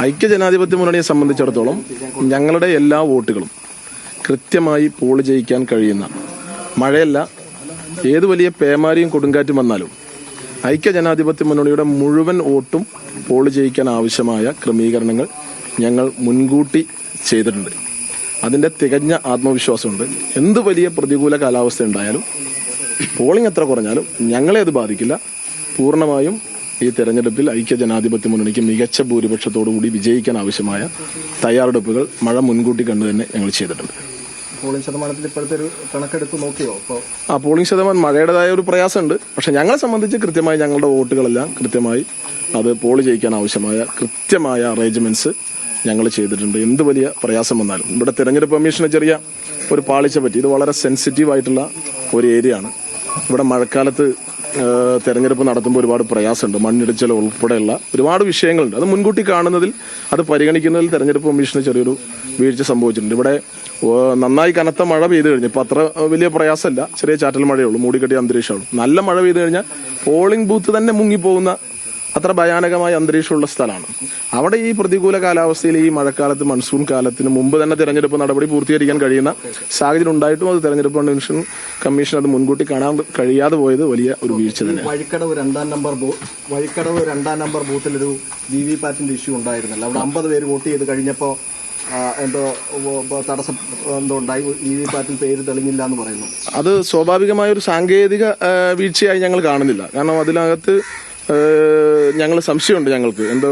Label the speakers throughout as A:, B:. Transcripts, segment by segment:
A: ഐക്യജനാധിപത്യ മുന്നണിയെ സംബന്ധിച്ചിടത്തോളം ഞങ്ങളുടെ എല്ലാ വോട്ടുകളും കൃത്യമായി പോൾ ചെയ്യിക്കാൻ കഴിയുന്ന, മഴയല്ല ഏത് വലിയ പേമാരിയും കൊടുങ്കാറ്റും വന്നാലും ഐക്യജനാധിപത്യ മുന്നണിയുടെ മുഴുവൻ വോട്ടും പോൾ ചെയ്യിക്കാൻ ആവശ്യമായ ക്രമീകരണങ്ങൾ ഞങ്ങൾ മുൻകൂട്ടി ചെയ്തിട്ടുണ്ട്. അതിൻ്റെ തികഞ്ഞ ആത്മവിശ്വാസമുണ്ട്. എന്ത് വലിയ പ്രതികൂല കാലാവസ്ഥ ഉണ്ടായാലും, പോളിംഗ് എത്ര കുറഞ്ഞാലും ഞങ്ങളെ അത് ബാധിക്കില്ല. പൂർണ്ണമായും ഈ തെരഞ്ഞെടുപ്പിൽ ഐക്യജനാധിപത്യ മുന്നണിക്ക് മികച്ച ഭൂരിപക്ഷത്തോടുകൂടി വിജയിക്കാൻ ആവശ്യമായ തയ്യാറെടുപ്പുകൾ മഴ മുൻകൂട്ടി കണ്ടു തന്നെ ഞങ്ങൾ ചെയ്തിട്ടുണ്ട്.
B: പോളിംഗ് ശതമാനത്തിൽ ഇപ്പോഴത്തെ ഒരു കണക്കെടുത്ത് നോക്കിയോ?
A: പോളിംഗ് ശതമാനം മഴയുടേതായ ഒരു പ്രയാസമുണ്ട്. പക്ഷെ ഞങ്ങളെ സംബന്ധിച്ച് കൃത്യമായി ഞങ്ങളുടെ വോട്ടുകളെല്ലാം കൃത്യമായി അത് പോൾ ചെയ്യിക്കാൻ ആവശ്യമായ കൃത്യമായ അറേഞ്ച്മെന്റ്സ് ഞങ്ങൾ ചെയ്തിട്ടുണ്ട്. എന്ത് വലിയ പ്രയാസം വന്നാലും ഇവിടെ തെരഞ്ഞെടുപ്പ് കമ്മീഷന് ചെറിയ ഒരു പാളിച്ച പറ്റി. ഇത് വളരെ സെൻസിറ്റീവ് ആയിട്ടുള്ള ഒരു ഏരിയ ആണ്. ഇവിടെ മഴക്കാലത്ത് തെരഞ്ഞെടുപ്പ് നടത്തുമ്പോൾ ഒരുപാട് പ്രയാസമുണ്ട്. മണ്ണിടിച്ചൽ ഉൾപ്പെടെയുള്ള ഒരുപാട് വിഷയങ്ങളുണ്ട്. അത് മുൻകൂട്ടി കാണുന്നതിൽ, അത് പരിഗണിക്കുന്നതിൽ തെരഞ്ഞെടുപ്പ് കമ്മീഷന് ചെറിയൊരു വീഴ്ച സംഭവിച്ചിട്ടുണ്ട്. ഇവിടെ നന്നായി കനത്ത മഴ പെയ്തു കഴിഞ്ഞാൽ ഇപ്പം അത്ര വലിയ പ്രയാസമല്ല, ചെറിയ ചാറ്റൽ മഴയുള്ളൂ, മൂടിക്കെട്ടിയ അന്തരീക്ഷമുള്ളൂ. നല്ല മഴ പെയ്തു കഴിഞ്ഞാൽ പോളിംഗ് ബൂത്ത് തന്നെ മുങ്ങിപ്പോകുന്ന അത്ര ഭയാനകമായ അന്തരീക്ഷമുള്ള സ്ഥലമാണ്. അവിടെ ഈ പ്രതികൂല കാലാവസ്ഥയിൽ ഈ മഴക്കാലത്ത്, മൺസൂൺ കാലത്തിന് മുമ്പ് തന്നെ തെരഞ്ഞെടുപ്പ് നടപടി പൂർത്തീകരിക്കാൻ കഴിയുന്ന സാഹചര്യം ഉണ്ടായിട്ടും അത് തെരഞ്ഞെടുപ്പ് കമ്മീഷൻ അത് മുൻകൂട്ടി കാണാൻ കഴിയാതെ പോയത് വലിയ ഒരു വീഴ്ച തന്നെ.
B: വഴിക്കടവ് രണ്ടാം നമ്പർ ബൂത്തിലൊരു VVPAT ഇഷ്യൂ ഉണ്ടായിരുന്നല്ലോ. അവിടെ 50 പേര് വോട്ട് ചെയ്ത് കഴിഞ്ഞപ്പോൾ എന്തോ തടസ്സം എന്തോ ഉണ്ടായി, VVPAT പേര് തെളിഞ്ഞില്ല എന്ന് പറയുന്നു.
A: അത് സ്വാഭാവികമായ ഒരു സാങ്കേതിക വീഴ്ചയായി ഞങ്ങൾ കാണുന്നില്ല. കാരണം അതിനകത്ത് ഞങ്ങൾ സംശയമുണ്ട്. ഞങ്ങൾക്ക് എന്തോ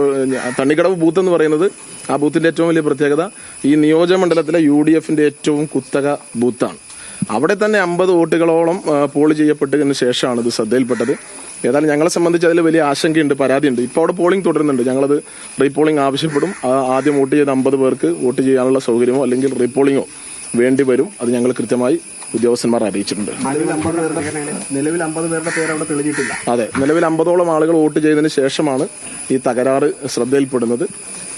A: തണ്ണിക്കടവ് ബൂത്ത് എന്ന് പറയുന്നത്, ആ ബൂത്തിന്റെ ഏറ്റവും വലിയ പ്രത്യേകത ഈ നിയോജകമണ്ഡലത്തിലെ UDFന്റെ ഏറ്റവും കുത്തക ബൂത്താണ്. അവിടെ തന്നെ 50 വോട്ടുകളോളം പോൾ ചെയ്യപ്പെട്ടതിന് ശേഷമാണ് ഇത് ശ്രദ്ധയിൽപ്പെട്ടത്. ഏതായാലും ഞങ്ങളെ സംബന്ധിച്ച് അതിൽ വലിയ ആശങ്കയുണ്ട്, പരാതിയുണ്ട്. ഇപ്പോൾ അവിടെ പോളിംഗ് തുടരുന്നുണ്ട്. ഞങ്ങളത് റീപോളിംഗ് ആവശ്യപ്പെടും. ആദ്യം വോട്ട് ചെയ്ത 50 പേർക്ക് വോട്ട് ചെയ്യാനുള്ള സൗകര്യമോ അല്ലെങ്കിൽ റീപോളിംഗോ വേണ്ടി വരും. അത് ഞങ്ങൾ കൃത്യമായി ഉദ്യോഗസ്ഥന്മാർ അറിയിച്ചിട്ടുണ്ട്.
B: നിലവിൽ 50 പേരുടെ പേര് അവിടെ തെളിഞ്ഞിട്ടില്ല.
A: അതെ, നിലവിൽ 50ഓളം ആളുകൾ വോട്ട് ചെയ്തതിന് ശേഷമാണ് ഈ തകരാറ് ശ്രദ്ധയിൽപ്പെടുന്നത്.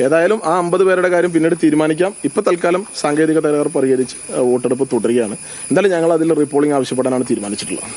A: ഏതായാലും ആ 50 പേരുടെ കാര്യം പിന്നീട് തീരുമാനിക്കാം. ഇപ്പൊ തൽക്കാലം സാങ്കേതിക തകരാറ് പരിഹരിച്ച് വോട്ടെടുപ്പ് തുടരുകയാണ്. എന്തായാലും ഞങ്ങൾ അതിൽ റീപോളിംഗ് ആവശ്യപ്പെടാനാണ് തീരുമാനിച്ചിട്ടുള്ളത്.